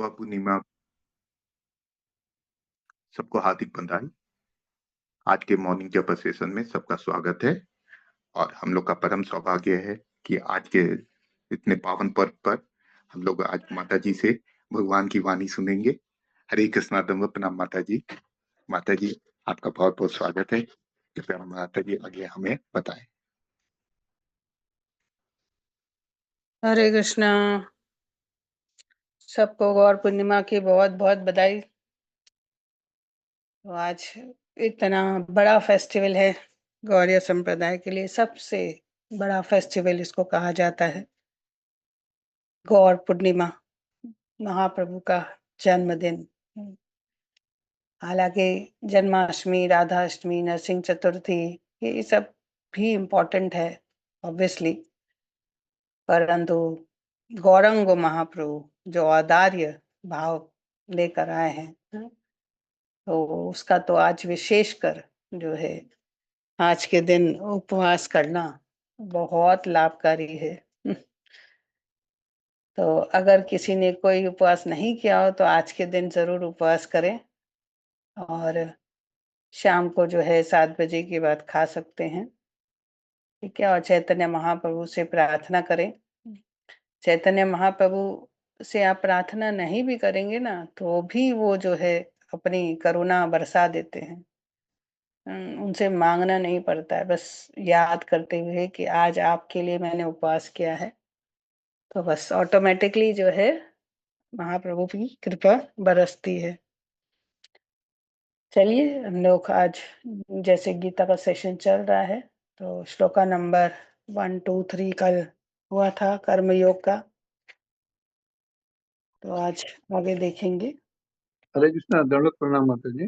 गौर पूर्णिमा सबको हार्दिक बधाई। आज के मॉर्निंग जब सेशन में सबका स्वागत है और हम लोग का परम सौभाग्य है कि आज के इतने पावन पर्व पर हम लोग आज माता जी से भगवान की वाणी सुनेंगे। हरे कृष्णा दंड प्रणाम माता जी। माता जी, आपका बहुत बहुत स्वागत है। कृपया माता जी आगे हमें बताएं। हरे कृष्णा। सबको गौर पूर्णिमा की बहुत बहुत बधाई। तो आज इतना बड़ा फेस्टिवल है गौड़ीय संप्रदाय के लिए, सबसे बड़ा फेस्टिवल इसको कहा जाता है। गौर पूर्णिमा, महाप्रभु का जन्मदिन। हालांकि जन्माष्टमी, राधाष्टमी, नरसिंह चतुर्थी ये सब भी इम्पोर्टेंट है ऑब्वियसली, परंतु गौरंग महाप्रभु जो औदार्य भाव लेकर आए हैं, तो उसका तो आज विशेषकर जो है आज के दिन उपवास करना बहुत लाभकारी है। तो अगर किसी ने कोई उपवास नहीं किया हो तो आज के दिन जरूर उपवास करें और शाम को जो है 7 बजे के बाद खा सकते हैं, ठीक है। और चैतन्य महाप्रभु से प्रार्थना करें। चैतन्य महाप्रभु से आप प्रार्थना नहीं भी करेंगे ना तो भी वो जो है अपनी करुणा बरसा देते हैं। उनसे मांगना नहीं पड़ता है, बस याद करते हुए कि आज आपके लिए मैंने उपवास किया है, तो बस ऑटोमेटिकली जो है महाप्रभु की कृपा बरसती है। चलिए हम लोग आज जैसे गीता का सेशन चल रहा है, तो श्लोका नंबर 1, 2, 3 कल हुआ था कर्मयोग का, तो आज आगे देखेंगे। हरे कृष्णा, दंडवत प्रणाम माता जी।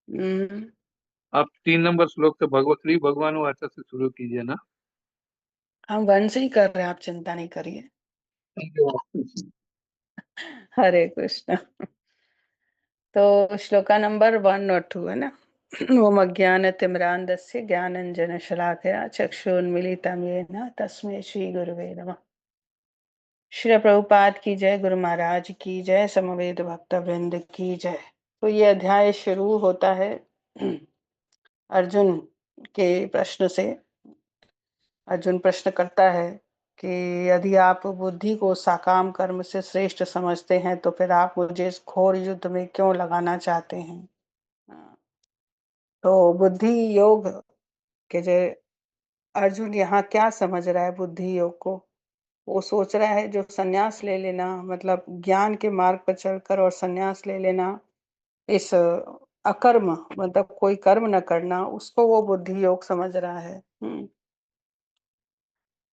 हम्म, आप 3 नंबर श्लोक से भगवत श्री भगवान वाचा से शुरू कीजिए ना। हम 1 से ही कर रहे हैं, आप चिंता नहीं करिए। Thank you. हरे कृष्ण। तो श्लोका नंबर 1 और 2 है ना। ओम अज्ञान तिमिरांधस्य ज्ञानंजन शलाकया चक्षुन्मीलितं येन तस्मै श्री गुरुवे नमः। श्री प्रभुपाद की जय, गुरु महाराज की जय, समवेत भक्त वृंद की जय। तो ये अध्याय शुरू होता है अर्जुन के प्रश्न से। अर्जुन प्रश्न करता है कि यदि आप बुद्धि को साकाम कर्म से श्रेष्ठ समझते हैं तो फिर आप मुझे इस घोर युद्ध में क्यों लगाना चाहते हैं। तो बुद्धि योग के जो अर्जुन यहाँ क्या समझ रहा है बुद्धि योग को, वो सोच रहा है जो सन्यास ले लेना, मतलब ज्ञान के मार्ग पर चलकर और सन्यास ले लेना, इस अकर्म मतलब कोई कर्म न करना, उसको वो बुद्धि योग समझ रहा है।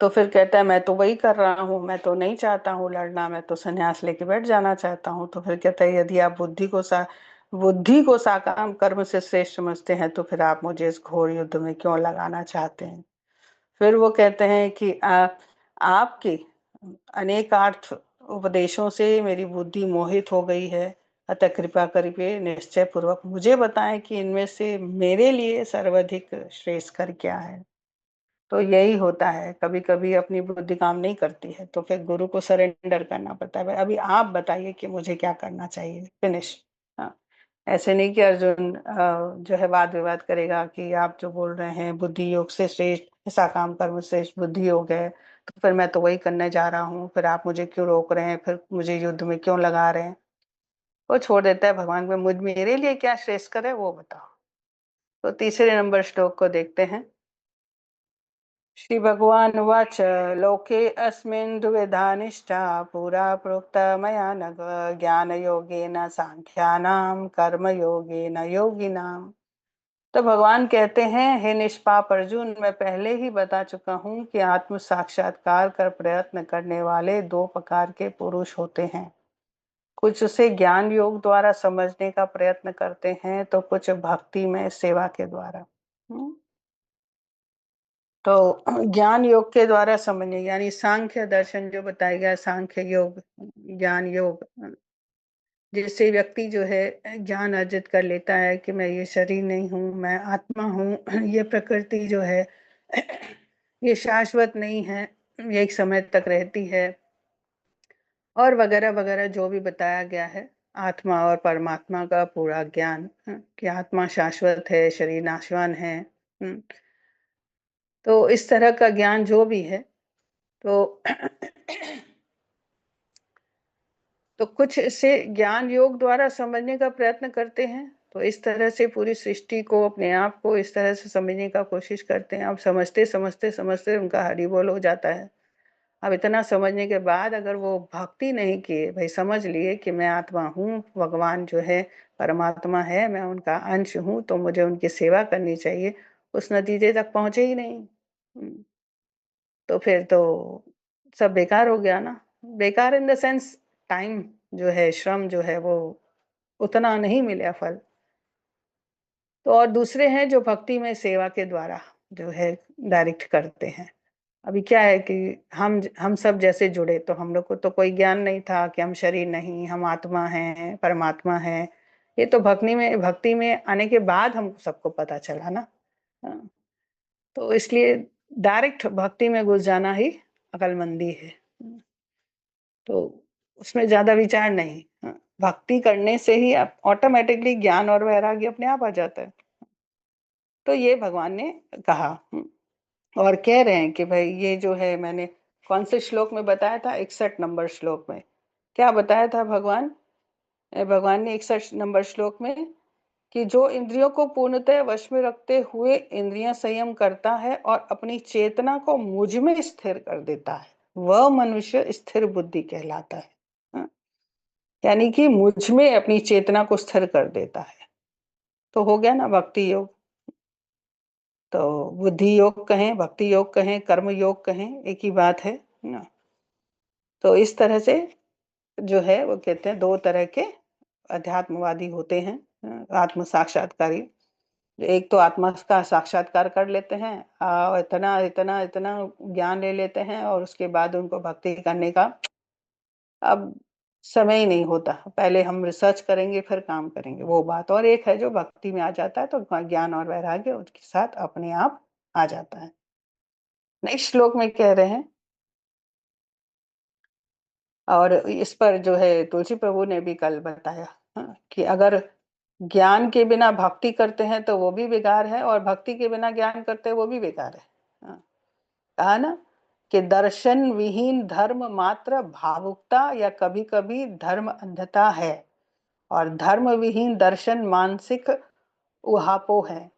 तो फिर कहता है मैं तो वही कर रहा हूँ, मैं तो नहीं चाहता हूँ लड़ना, मैं तो सन्यास लेके बैठ जाना चाहता हूँ। तो फिर कहता है यदि आप बुद्धि को साकाम कर्म से श्रेष्ठ समझते हैं तो फिर आप मुझे इस घोर युद्ध में क्यों लगाना चाहते हैं। फिर वो कहते हैं कि आपके अनेकार्थ उपदेशों से मेरी बुद्धि मोहित हो गई है, अतः कृपा करके निश्चय पूर्वक मुझे बताएं कि इनमें से मेरे लिए सर्वाधिक श्रेष्ठकर क्या है। तो यही होता है, कभी कभी अपनी बुद्धि काम नहीं करती है तो फिर गुरु को सरेंडर करना पड़ता है। भाई अभी आप बताइए कि मुझे क्या करना चाहिए, फिनिश। हाँ, ऐसे नहीं कि अर्जुन जो है वाद विवाद करेगा कि आप जो बोल रहे हैं बुद्धि योग से श्रेष्ठ, ऐसा काम कर्म श्रेष्ठ बुद्धि योग है, तो फिर मैं तो वही करने जा रहा हूँ, फिर आप मुझे क्यों रोक रहे हैं, फिर मुझे युद्ध में क्यों लगा रहे हैं। वो छोड़ देता है भगवान में, मुझ मेरे लिए क्या श्रेष्ठ करे वो बताओ। तो तीसरे नंबर श्लोक को देखते हैं। श्री भगवान उवाच लोके अस्मिन् द्विविधा निष्ठा पुरा प्रोक्ता मया नघ ज्ञानयोगेन सांख्यानां कर्मयोगेन योगिनां। तो भगवान कहते हैं हे निष्पाप अर्जुन, मैं पहले ही बता चुका हूँ कि आत्म साक्षात्कार कर प्रयत्न करने वाले 2 प्रकार के पुरुष होते हैं। कुछ उसे ज्ञान योग द्वारा समझने का प्रयत्न करते हैं तो कुछ भक्ति में सेवा के द्वारा। तो ज्ञान योग के द्वारा समझने यानी सांख्य दर्शन जो बताया गया, सांख्य योग ज्ञान योग, जिससे व्यक्ति जो है ज्ञान अर्जित कर लेता है कि मैं ये शरीर नहीं हूँ, मैं आत्मा हूँ, ये प्रकृति जो है ये शाश्वत नहीं है, ये एक समय तक रहती है और वगैरह वगैरह जो भी बताया गया है आत्मा और परमात्मा का पूरा ज्ञान, कि आत्मा शाश्वत है, शरीर नाशवान है। तो इस तरह का ज्ञान जो भी है, तो तो कुछ इसे ज्ञान योग द्वारा समझने का प्रयत्न करते हैं। तो इस तरह से पूरी सृष्टि को, अपने आप को इस तरह से समझने का कोशिश करते हैं। अब समझते समझते समझते उनका हरि बोल हो जाता है। अब इतना समझने के बाद अगर वो भक्ति नहीं किए, भाई समझ लिए कि मैं आत्मा हूँ, भगवान जो है परमात्मा है, मैं उनका अंश हूँ, तो मुझे उनकी सेवा करनी चाहिए, उस नतीजे तक पहुंचे ही नहीं। तो फिर तो सब बेकार हो गया ना। बेकार इन द सेंस, टाइम जो है, श्रम जो है, वो उतना नहीं मिला फल। तो और दूसरे हैं जो भक्ति में सेवा के द्वारा जो है डायरेक्ट करते हैं। अभी क्या है कि हम सब जैसे जुड़े, तो हम लोग को तो कोई ज्ञान नहीं था कि हम शरीर नहीं, हम आत्मा हैं, परमात्मा है। ये तो भक्ति में आने के बाद हम सबको पता चला ना। हाँ, तो इसलिए डायरेक्ट भक्ति में घुस जाना ही अकलमंदी है। तो उसमें ज्यादा विचार नहीं। हाँ, भक्ति करने से ही आप ऑटोमेटिकली ज्ञान और वैराग्य अपने आप आ जाता है। तो ये भगवान ने कहा। और कह रहे हैं कि भाई ये जो है, मैंने कौन से श्लोक में बताया था, 61 नंबर श्लोक में क्या बताया था भगवान? भगवान ने 61 नंबर श्लोक में कि जो इंद्रियों को पूर्णतः वश में रखते हुए इंद्रियां संयम करता है और अपनी चेतना को मुझ में स्थिर कर देता है, वह मनुष्य स्थिर बुद्धि कहलाता है। हाँ? यानी कि मुझ में अपनी चेतना को स्थिर कर देता है, तो हो गया ना भक्ति योग। तो बुद्धि योग कहें, भक्ति योग कहें, कर्म योग कहें, एक ही बात है ना। तो इस तरह से जो है, वो कहते हैं दो तरह के अध्यात्मवादी होते हैं, आत्म साक्षात्कारी। एक तो आत्मा का साक्षात्कार कर लेते हैं और इतना इतना इतना ज्ञान ले लेते हैं, और उसके बाद उनको भक्ति करने का अब समय ही नहीं होता। पहले हम रिसर्च करेंगे फिर काम करेंगे, वो बात। और एक है जो भक्ति में आ जाता है, तो ज्ञान और वैराग्य उसके साथ अपने आप आ जाता है। नेक्स्ट श्लोक में कह रहे हैं, और इस पर जो है तुलसी प्रभु ने भी कल बताया, कि अगर ज्ञान के बिना भक्ति करते हैं तो वो भी बेकार है, और भक्ति के बिना ज्ञान करते हैं वो भी बेकार है। कहा ना कि दर्शन विहीन धर्म मात्र भावुकता या कभी कभी धर्म अंधता है, और धर्म विहीन दर्शन मानसिक उहापो है।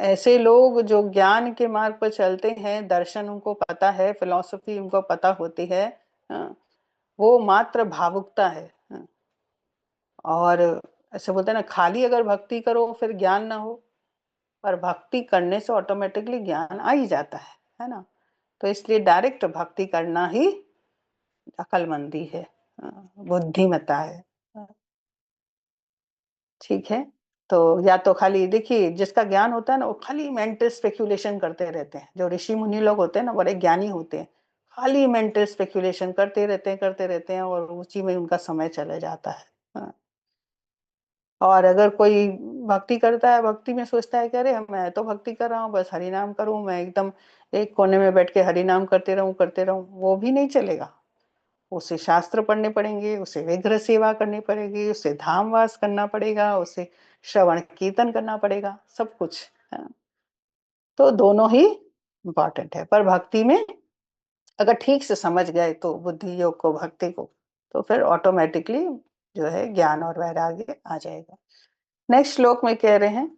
ऐसे लोग जो ज्ञान के मार्ग पर चलते हैं, दर्शन उनको पता है, फिलॉसफी उनको पता होती है, वो मात्र भावुकता है। और ऐसे बोलते हैं ना, खाली अगर भक्ति करो फिर ज्ञान ना हो, पर भक्ति करने से ऑटोमेटिकली ज्ञान आ ही जाता है ना। तो इसलिए डायरेक्ट भक्ति करना ही अकलमंदी है, बुद्धिमता है। ठीक है। तो या तो खाली देखिए, जिसका ज्ञान होता है ना, वो खाली मेंटल स्पेक्यूलेशन करते रहते हैं। जो ऋषि मुनि लोग होते हैं ना, बड़े ज्ञानी होते हैं, खाली मेंटल स्पेक्यूलेशन करते रहते हैं, और उसी में उनका समय चले जाता है। हाँ। और अगर कोई भक्ति करता है, भक्ति में सोचता है कि अरे मैं तो भक्ति कर रहा हूँ, बस हरि नाम करूँ, मैं एकदम एक कोने में बैठ के हरि नाम करते रहूं, वो भी नहीं चलेगा। उसे शास्त्र पढ़ने पड़ेंगे, उसे विग्रह सेवा करनी पड़ेगी, उसे धामवास करना पड़ेगा, उसे श्रवण कीर्तन करना पड़ेगा, सब कुछ है। तो दोनों ही इम्पॉर्टेंट है। पर भक्ति में अगर ठीक से समझ गए तो बुद्धि योग को, भक्ति को, तो फिर ऑटोमेटिकली जो है ज्ञान और वैराग्य आ जाएगा। नेक्स्ट श्लोक में कह रहे हैं,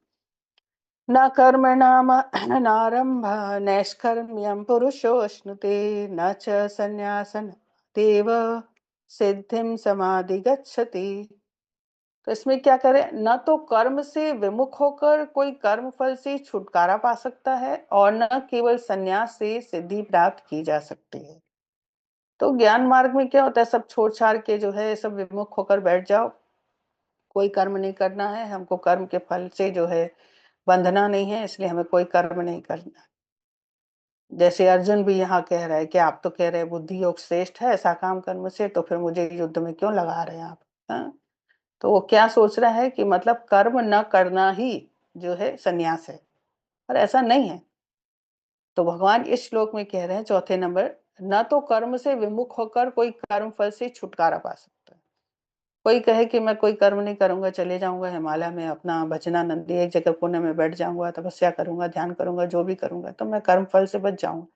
न कर्मणाम नारंभ नैष्कर्म्यम पुरुषोऽश्नुते न च संन्यासन देव सिद्धिम समाधि गच्छति। तो इसमें क्या करें, न तो कर्म से विमुख होकर कोई कर्म फल से छुटकारा पा सकता है, और न केवल संन्यास से सिद्धि प्राप्त की जा सकती है। तो ज्ञान मार्ग में क्या होता है, सब छोड़ छाड़ के जो है सब विमुख होकर बैठ जाओ, कोई कर्म नहीं करना है, हमको कर्म के फल से जो है बंधना नहीं है, इसलिए हमें कोई कर्म नहीं करना। जैसे अर्जुन भी यहाँ कह रहा है कि आप तो कह रहे हैं बुद्धि योग श्रेष्ठ है ऐसा काम कर्म से, तो फिर मुझे युद्ध में क्यों लगा रहे हैं आप? हाँ? तो वो क्या सोच रहा है कि मतलब कर्म न करना ही जो है संन्यास है, पर ऐसा नहीं है। तो भगवान इस श्लोक में कह रहे हैं, चौथे नंबर न तो कर्म से विमुख होकर कोई कर्म फल से छुटकारा पा सकता है। कोई कहे कि मैं कोई कर्म नहीं करूंगा, चले जाऊंगा हिमालय में अपना भजनानंदी एक जगह पुण्य में बैठ जाऊंगा, तपस्या करूंगा, ध्यान करूंगा, जो भी करूंगा तो मैं कर्म फल से बच जाऊंगा।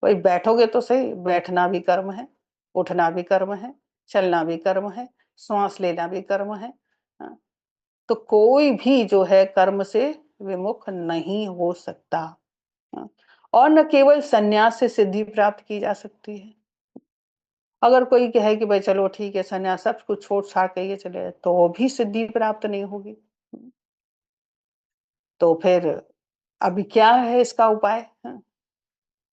भाई बैठोगे तो सही, बैठना भी कर्म है, उठना भी कर्म है, चलना भी कर्म है, श्वास लेना भी कर्म है। हाँ, तो कोई भी जो है कर्म से विमुख नहीं हो सकता। हाँ, और न केवल संन्यास से सिद्धि प्राप्त की जा सकती है। अगर कोई कहे कि भाई चलो ठीक है संन्यास सब कुछ छोड़ छाड़ के ये चले, तो वो भी सिद्धि प्राप्त नहीं होगी। तो फिर अभी क्या है इसका उपाय? हाँ,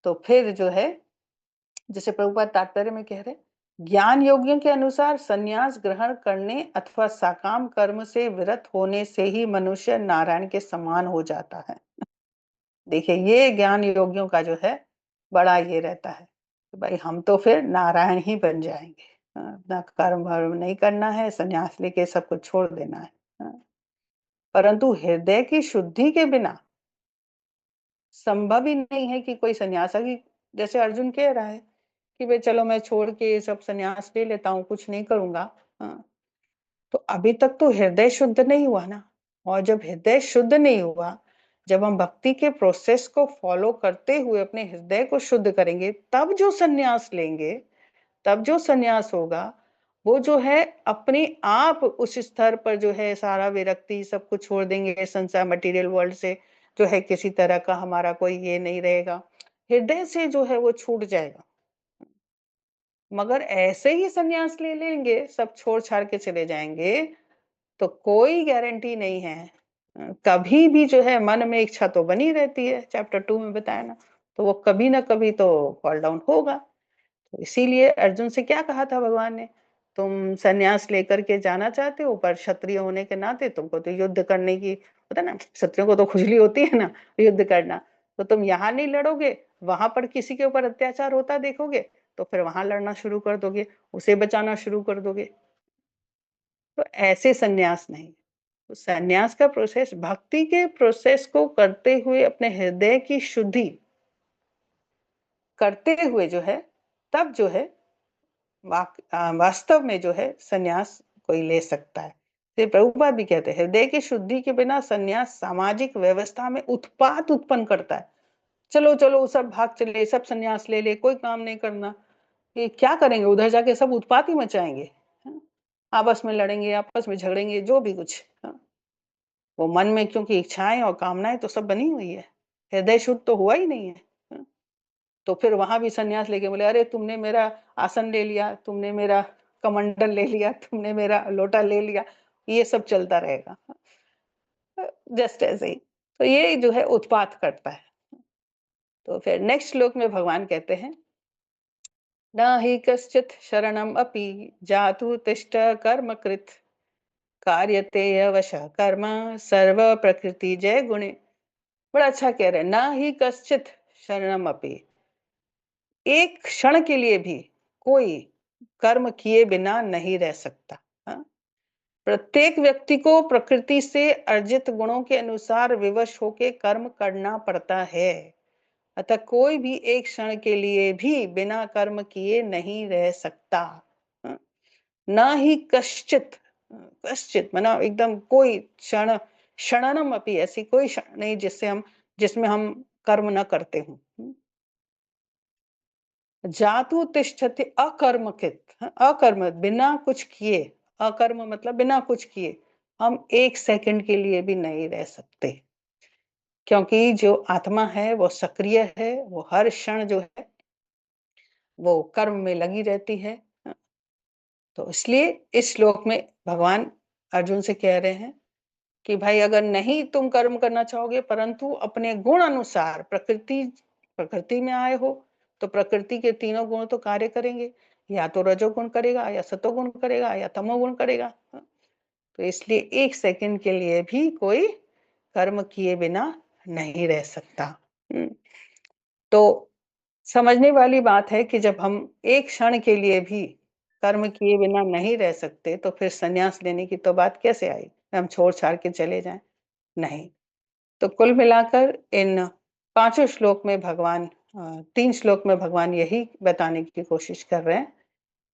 तो फिर जो है जैसे प्रभुपाद तात्पर्य में कह रहे, ज्ञान योगियों के अनुसार संन्यास ग्रहण करने अथवा साकाम कर्म से विरत होने से ही मनुष्य नारायण के समान हो जाता है। देखिए ये ज्ञान योगियों का जो है बड़ा ये रहता है कि भाई हम तो फिर नारायण ही बन जाएंगे। ना कर्म वर्म नहीं करना है, संन्यास लेके सब कुछ छोड़ देना है। हाँ, परंतु हृदय की शुद्धि के बिना संभव ही नहीं है कि कोई संन्यास अभी जैसे अर्जुन कह रहा है कि भाई चलो मैं छोड़ के सब संन्यास ले लेता हूँ, कुछ नहीं करूंगा। हाँ, तो अभी तक तो हृदय शुद्ध नहीं हुआ ना। और जब हृदय शुद्ध नहीं हुआ, जब हम भक्ति के प्रोसेस को फॉलो करते हुए अपने हृदय को शुद्ध करेंगे, तब जो संन्यास लेंगे, तब जो संन्यास होगा, वो जो है अपने आप उस स्तर पर जो है सारा विरक्ति सब कुछ छोड़ देंगे, संसार मटेरियल वर्ल्ड से जो है किसी तरह का हमारा कोई ये नहीं रहेगा, हृदय से जो है वो छूट जाएगा। मगर ऐसे ही संन्यास ले लेंगे, सब छोड़ छाड़ के चले जाएंगे, तो कोई गारंटी नहीं है। कभी भी जो है मन में इच्छा तो बनी रहती है, चैप्टर 2 में बताया ना, तो वो कभी ना कभी तो फॉल डाउन होगा। तो इसीलिए अर्जुन से क्या कहा था भगवान ने, तुम संन्यास लेकर के जाना चाहते हो, पर क्षत्रिय होने के नाते तुमको तो युद्ध करने की पता ना, क्षत्रियों को तो खुजली होती है ना युद्ध करना। तो तुम यहाँ नहीं लड़ोगे, वहां पर किसी के ऊपर अत्याचार होता देखोगे, तो फिर वहां लड़ना शुरू कर दोगे, उसे बचाना शुरू कर दोगे। तो ऐसे संन्यास नहीं। तो संन्यास का प्रोसेस भक्ति के प्रोसेस को करते हुए अपने हृदय की शुद्धि करते हुए जो है, तब जो है वास्तव में जो है संन्यास कोई ले सकता है। तो प्रभुपाद भी कहते हैं हृदय की शुद्धि के बिना संन्यास सामाजिक व्यवस्था में उत्पात उत्पन्न करता है। चलो चलो सब भाग चले, सब संन्यास ले ले, कोई काम नहीं करना, ये क्या करेंगे? उधर जाके सब उत्पात ही मचाएंगे। हाँ? आपस में लड़ेंगे, आपस में झगड़ेंगे, जो भी कुछ। हाँ? वो मन में क्योंकि इच्छाएं और कामनाएं तो सब बनी हुई है, हृदय शुद्ध तो हुआ ही नहीं है। हाँ? तो फिर वहां भी संन्यास लेके बोले अरे तुमने मेरा आसन ले लिया, तुमने मेरा कमंडल ले लिया, तुमने मेरा लोटा ले लिया, ये सब चलता रहेगा। जस्ट ऐसे ही तो ये जो है उत्पात करता है। तो फिर नेक्स्ट श्लोक में भगवान कहते हैं न हि कश्चित् शरणम अपि जातु तिष्ठ कर्म कृत कार्यते अवश्य कर्म सर्व प्रकृति जय गुणे। बड़ा अच्छा कह रहे हैं, न ही कश्चित् शरणम अपि, एक क्षण के लिए भी कोई कर्म किए बिना नहीं रह सकता। हाँ? प्रत्येक व्यक्ति को प्रकृति से अर्जित गुणों के अनुसार विवश होकर कर्म करना पड़ता है। अतः कोई भी एक क्षण के लिए भी बिना कर्म किए नहीं रह सकता। हाँ? ना ही कश्चित, कश्चित माना एकदम कोई क्षण, क्षणनम अपि, ऐसी कोई क्षण नहीं जिसमें हम कर्म न करते हों। जातु तिष्ठति अकर्मकृत, अकर्म बिना कुछ किए, अकर्म मतलब बिना कुछ किए हम एक सेकंड के लिए भी नहीं रह सकते। क्योंकि जो आत्मा है वो सक्रिय है, वो हर क्षण जो है वो कर्म में लगी रहती है। तो इसलिए इस श्लोक में भगवान अर्जुन से कह रहे हैं कि भाई अगर नहीं तुम कर्म करना चाहोगे, परंतु अपने गुण अनुसार प्रकृति प्रकृति में आए हो, तो प्रकृति के तीनों गुण तो कार्य करेंगे, या तो रजोगुण करेगा, या सतोगुण करेगा, या तमोगुण करेगा। तो इसलिए एक सेकंड के लिए भी कोई कर्म किए बिना नहीं रह सकता। तो समझने वाली बात है कि जब हम एक क्षण के लिए भी कर्म किए बिना नहीं रह सकते, तो फिर संन्यास लेने की तो बात कैसे आई, हम छोड़ छाड़ के चले जाएं? नहीं। तो कुल मिलाकर इन पांचों श्लोक में भगवान 3 श्लोक में भगवान यही बताने की कोशिश कर रहे हैं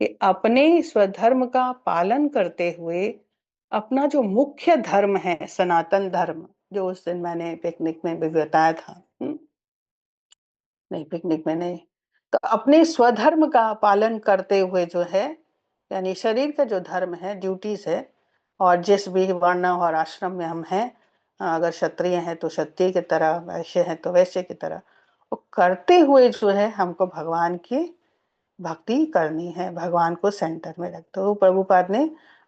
कि अपने स्वधर्म का पालन करते हुए अपना जो मुख्य धर्म है, सनातन धर्म, जो उस दिन मैंने पिकनिक में भी बताया था। नहीं, पिकनिक में नहीं। तो अपने स्वधर्म का पालन करते हुए जो है, यानी शरीर का जो धर्म है, ड्यूटीज़ है, और जिस भी वर्ण और आश्रम में हम हैं, अगर क्षत्रिय हैं तो क्षत्रिय की तरह, वैश्य हैं तो वैश्य की तरह, वो करते हुए जो है हमको भगवान की भक्ति करनी है, भगवान को सेंटर में रखते हुए। प्रभुपाद ने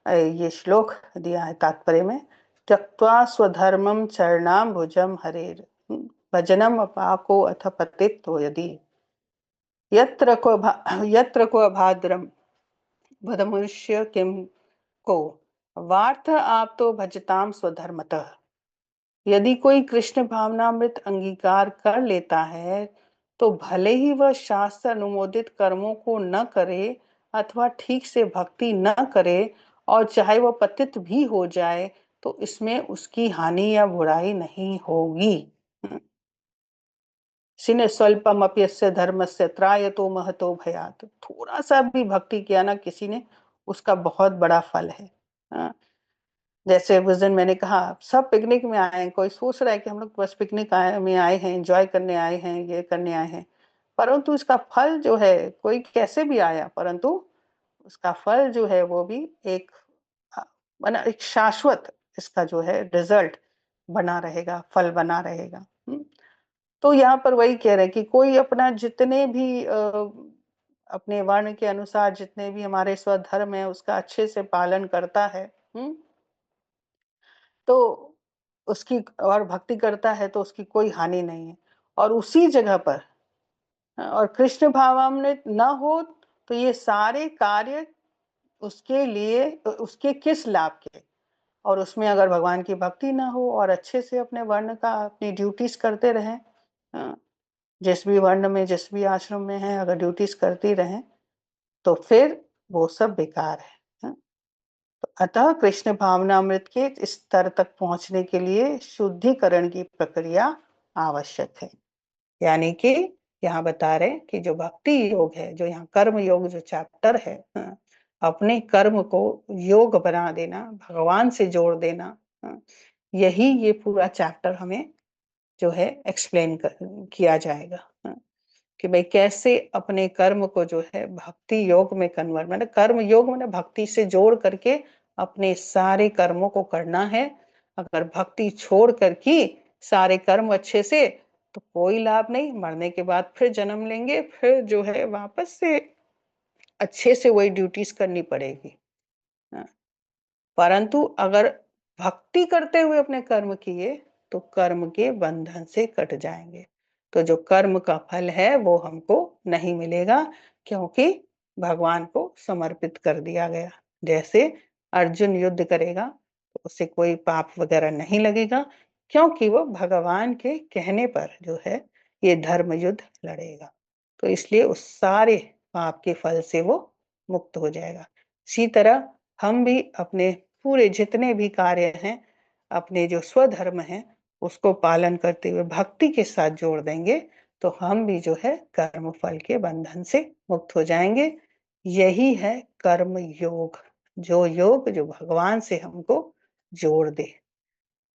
ये श्लोक दिया है तात्पर्य में, त्यक्त्वा स्वधर्मं चरणाम्बुजं हरेर् भजनम अपाको अथ पतितो यदि यत्र को अभाद्रम वदमुष्य किम को वार्थ आप तो भजताम स्वधर्मतः। यदि कोई कृष्ण भावनामृत अंगीकार कर लेता है तो भले ही वह शास्त्र अनुमोदित कर्मों को न करे अथवा ठीक से भक्ति न करे, और चाहे वह पतित भी हो जाए तो इसमें उसकी हानि या बुराई नहीं होगी। सिने स्वल्पम अप्यस्य धर्मस्य त्रायतो महतो भयात। थोड़ा सा भी भक्ति किया ना किसी ने, उसका बहुत बड़ा फल है। जैसे उस दिन मैंने कहा, सब पिकनिक में आए हैं, कोई सोच रहा है कि हम लोग बस पिकनिक में आए हैं, एंजॉय करने आए हैं, ये करने आए हैं, परंतु इसका फल जो है, कोई कैसे भी आया, परंतु उसका फल जो है वो भी एक बना, एक शाश्वत इसका जो है रिजल्ट बना रहेगा, फल बना रहेगा। तो यहाँ पर वही कह रहे हैं कि कोई अपना जितने भी अपने वर्ण के अनुसार जितने भी हमारे स्वधर्म है उसका अच्छे से पालन करता है, तो उसकी, और भक्ति करता है तो उसकी कोई हानि नहीं है। और उसी जगह पर और कृष्ण भावामृत न हो तो ये सारे कार्य उसके लिए, उसके किस लाभ के। और उसमें अगर भगवान की भक्ति ना हो और अच्छे से अपने वर्ण का अपनी ड्यूटीज करते रहें, जिस भी वर्ण में जिस भी आश्रम में है अगर ड्यूटीज करती रहें तो फिर वो सब बेकार है। अतः कृष्ण भावनामृत के इस स्तर तक पहुंचने के लिए शुद्धिकरण की प्रक्रिया आवश्यक है। यानी कि यहाँ बता रहे कि जो भक्ति योग है, जो यहाँ कर्म योग जो चैप्टर है, अपने कर्म को योग बना देना, भगवान से जोड़ देना, यही ये पूरा चैप्टर हमें जो है एक्सप्लेन किया जाएगा कि भाई कैसे अपने कर्म को जो है भक्ति योग में कन्वर्ट, मतलब कर्म योग मतलब भक्ति से जोड़ करके अपने सारे कर्मों को करना है। अगर भक्ति छोड़ करके सारे कर्म अच्छे से, तो कोई लाभ नहीं, मरने के बाद फिर जन्म लेंगे, फिर जो है वापस से अच्छे से वही ड्यूटीज करनी पड़ेगी। परंतु अगर भक्ति करते हुए अपने कर्म किए तो कर्म के बंधन से कट जाएंगे। तो जो कर्म का फल है वो हमको नहीं मिलेगा, क्योंकि भगवान को समर्पित कर दिया गया। जैसे अर्जुन युद्ध करेगा तो उसे कोई पाप वगैरह नहीं लगेगा, क्योंकि वो भगवान के कहने पर जो है ये धर्म युद्ध लड़ेगा। तो इसलिए उस सारे पाप के फल से वो मुक्त हो जाएगा। इसी तरह हम भी अपने पूरे जितने भी कार्य हैं, अपने जो स्वधर्म है उसको पालन करते हुए भक्ति के साथ जोड़ देंगे तो हम भी जो है कर्म फल के बंधन से मुक्त हो जाएंगे। यही है कर्म योग, जो योग जो भगवान से हमको जोड़ दे।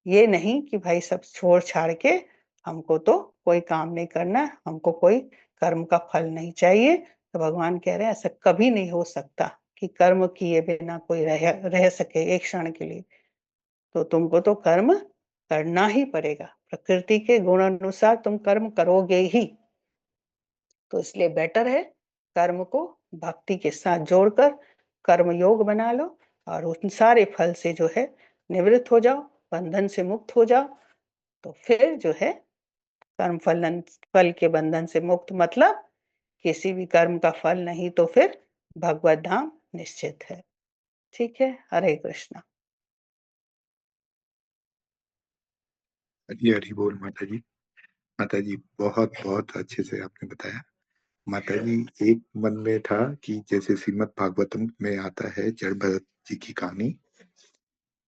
ये नहीं कि भाई सब छोड़ छाड़ के हमको तो कोई काम नहीं करना, हमको कोई कर्म का फल नहीं चाहिए। तो भगवान कह रहे हैं ऐसा कभी नहीं हो सकता कि कर्म किए बिना कोई रह सके एक क्षण के लिए। तो तुमको तो कर्म करना ही पड़ेगा, प्रकृति के गुण अनुसार तुम कर्म करोगे ही। तो इसलिए बेटर है कर्म को भक्ति के साथ जोड़कर कर्म योग बना लो और उन सारे फल से जो है निवृत्त हो जाओ, बंधन से मुक्त हो जाओ। तो फिर जो है कर्म फल के बंधन से मुक्त, मतलब किसी भी कर्म का फल नहीं, तो फिर भगवत धाम निश्चित है। ठीक है, हरे कृष्णा। हरी हरी बोल माता जी। माता जी बहुत बहुत अच्छे से आपने बताया। माता जी एक मन में था कि जैसे श्रीमद् भागवतम में आता है जड़ भरत जी की कहानी,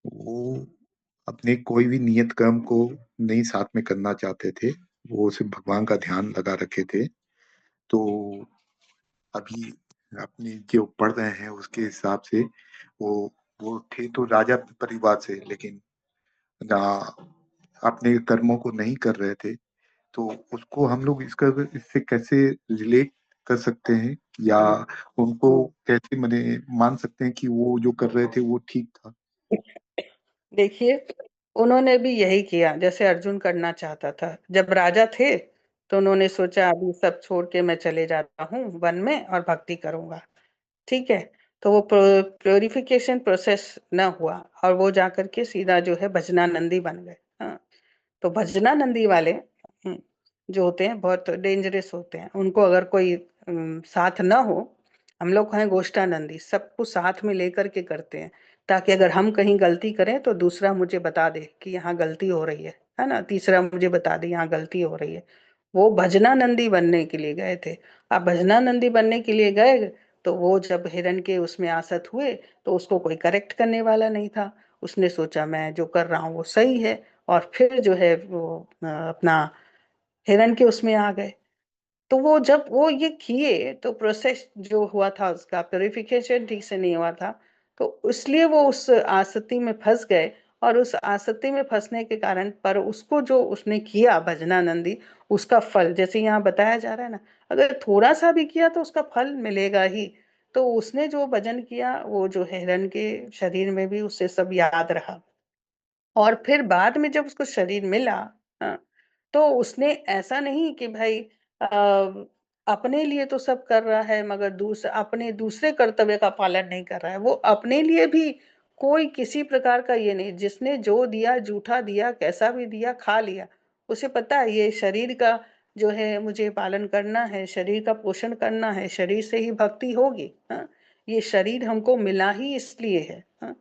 वो अपने कोई भी नियत कर्म को नहीं साथ में करना चाहते थे, वो सिर्फ भगवान का ध्यान लगा रखे थे। तो अभी अपने जो पढ़ रहे हैं उसके हिसाब से वो वो थे तो राजा परिवार से, लेकिन ना अपने कर्मों को नहीं कर रहे थे। तो उसको हम लोग इससे कैसे रिलेट कर सकते हैं, या उनको कैसे माने मान सकते हैं कि वो जो कर रहे थे वो ठीक था? देखिए, उन्होंने भी यही किया जैसे अर्जुन करना चाहता था। जब राजा थे तो उन्होंने सोचा अभी सब छोड़ के मैं चले जाता हूँ वन में और भक्ति करूंगा। ठीक है। तो वो प्योरिफिकेशन प्रोसेस न हुआ और वो जाकर के सीधा जो है भजनानंदी बन गए। हाँ। तो भजनानंदी वाले जो होते हैं बहुत डेंजरस होते हैं। उनको अगर कोई साथ ना हो, हम लोग हैं गोष्ठानंदी, सबको साथ में लेकर के करते हैं, ताकि अगर हम कहीं गलती करें तो दूसरा मुझे बता दे कि यहाँ गलती हो रही है ना, तीसरा मुझे बता दे यहाँ गलती हो रही है। वो भजनानंदी बनने के लिए गए थे। आप भजनानंदी बनने के लिए गए तो वो जब हिरण के उसमें आसक्त हुए तो उसको कोई करेक्ट करने वाला नहीं था। उसने सोचा मैं जो कर रहा हूँ वो सही है, और फिर जो है वो अपना हिरण के उसमें आ गए। तो वो जब वो ये किए तो प्रोसेस जो हुआ था उसका प्योरिफिकेशन ठीक से नहीं हुआ था। तो इसलिए वो उस आसक्ति में फंस गए, और उस आसक्ति में फंसने के कारण पर उसको जो उसने किया भजनानंदी, उसका फल जैसे यहाँ बताया जा रहा है ना, अगर थोड़ा सा भी किया तो उसका फल मिलेगा ही। तो उसने जो भजन किया वो जो हिरण के शरीर में भी उससे सब याद रहा। और फिर बाद में जब उसको शरीर मिला, हाँ, तो उसने ऐसा नहीं कि भाई अपने लिए तो सब कर रहा है मगर अपने दूसरे कर्तव्य का पालन नहीं कर रहा है। वो अपने लिए भी कोई किसी प्रकार का ये नहीं, जिसने जो दिया जूठा दिया कैसा भी दिया खा लिया। उसे पता है ये शरीर का जो है मुझे पालन करना है, शरीर का पोषण करना है, शरीर से ही भक्ति होगी। हाँ, ये शरीर हमको मिला ही इसलिए है। हाँ,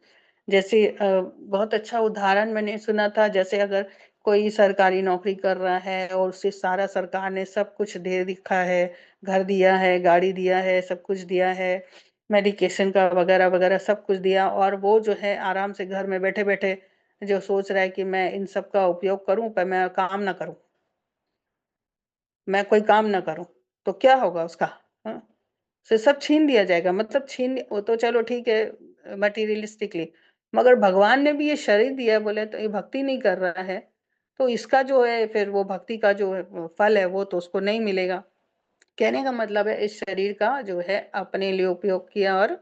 जैसे बहुत अच्छा उदाहरण मैंने सुना था, जैसे अगर कोई सरकारी नौकरी कर रहा है और उसे सारा सरकार ने सब कुछ दे रखा है, घर दिया है, गाड़ी दिया है, सब कुछ दिया है, मेडिकेशन का वगैरह वगैरह सब कुछ दिया, और वो जो है आराम से घर में बैठे बैठे जो सोच रहा है कि मैं इन सब का उपयोग करूं पर मैं काम ना करूं, मैं कोई काम ना करूं, तो क्या होगा उसका? हाँ? से सब छीन लिया जाएगा। मतलब छीन वो तो चलो ठीक है मटीरियलिस्टिकली, मगर भगवान ने भी ये शरीर दिया है, बोले तो ये भक्ति नहीं कर रहा है, तो इसका जो है फिर वो भक्ति का जो फल है वो तो उसको नहीं मिलेगा। कहने का मतलब है इस शरीर का जो है अपने लिए उपयोग किया, और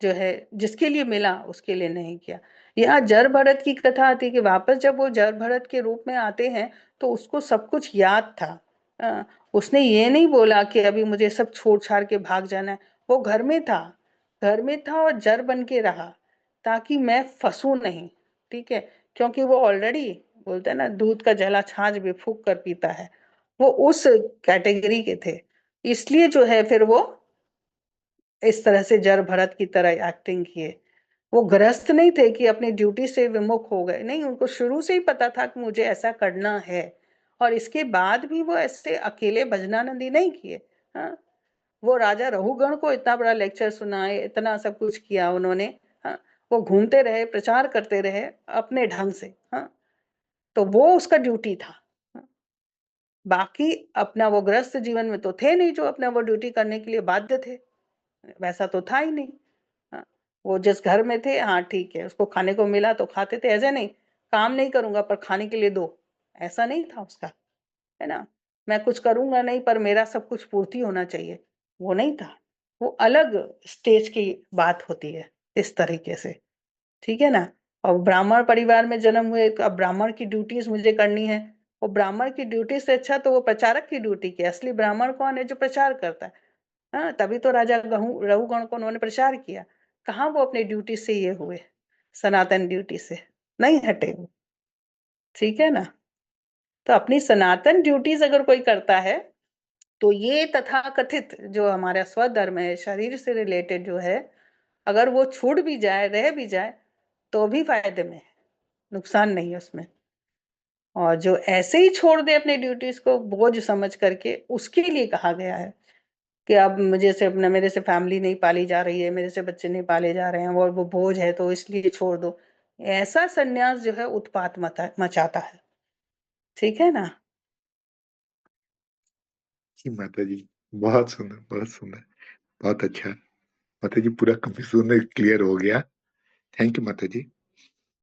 जो है जिसके लिए मिला उसके लिए नहीं किया। यहाँ जर भरत की कथा आती है कि वापस जब वो जर भरत के रूप में आते हैं तो उसको सब कुछ याद था। अ, उसने ये नहीं बोला कि अभी मुझे सब छोड़ छाड़ के भाग जाना है। वो घर में था, घर में था और जर बन के रहा ताकि मैं फंसू नहीं। ठीक है। क्योंकि वो ऑलरेडी बोलते हैं ना दूध का जला छाछ भी फूंक कर पीता है, वो उस कैटेगरी के थे। इसलिए जो है फिर वो इस तरह से जर भरत की तरह एक्टिंग किए। वो ग्रस्त नहीं थे कि अपनी ड्यूटी से विमुख हो गए, नहीं, उनको शुरू से ही पता था कि मुझे ऐसा करना है। और इसके बाद भी वो ऐसे अकेले भजनानंदी नहीं किए। हाँ, वो राजा रघुगण को इतना बड़ा लेक्चर सुनाए, इतना सब कुछ किया उन्होंने। हाँ, वो घूमते रहे, प्रचार करते रहे अपने ढंग से। हाँ, तो वो उसका ड्यूटी था। हाँ, बाकी अपना वो ग्रस्त जीवन में तो थे नहीं जो अपना वो ड्यूटी करने के लिए बाध्य थे, वैसा तो था ही नहीं। हाँ, वो जिस घर में थे, हाँ ठीक है, उसको खाने को मिला तो खाते थे, ऐसे नहीं काम नहीं करूंगा पर खाने के लिए दो, ऐसा नहीं था उसका। है ना, मैं कुछ करूंगा नहीं पर मेरा सब कुछ पूर्ति होना चाहिए, वो नहीं था। वो अलग स्टेज की बात होती है इस तरीके से। ठीक है ना। और ब्राह्मण परिवार में जन्म हुए तो अब ब्राह्मण की ड्यूटीज मुझे करनी है। वो ब्राह्मण की ड्यूटी से अच्छा तो वो प्रचारक की ड्यूटी की, असली ब्राह्मण कौन है? जो प्रचार करता है। हाँ, तभी तो राजा रघुगण को उन्होंने प्रचार किया। कहाँ वो अपनी ड्यूटी से ये हुए, सनातन ड्यूटी से नहीं हटे वो। ठीक है ना। तो अपनी सनातन ड्यूटीज अगर कोई करता है तो ये तथाकथित जो हमारा स्वधर्म है शरीर से रिलेटेड जो है, अगर वो छूट भी जाए रह भी जाए तो भी फायदे में है, नुकसान नहीं है उसमें। और जो ऐसे ही छोड़ दे अपनी ड्यूटीज को बोझ समझ करके, उसके लिए कहा गया है कि अब मुझे से अपना मेरे से फैमिली नहीं पाली जा रही है, मेरे से बच्चे नहीं पाले जा रहे हैं और वो बोझ है तो इसलिए छोड़ दो। ऐसा सन्यास जो है उत्पात मचाता है। ठीक है ना। जी माता जी। बहुत सुंदर, बहुत सुंदर, बहुत अच्छा। माता जी पूरा कंफ्यूजन क्लियर हो गया। थैंक यू माता जी।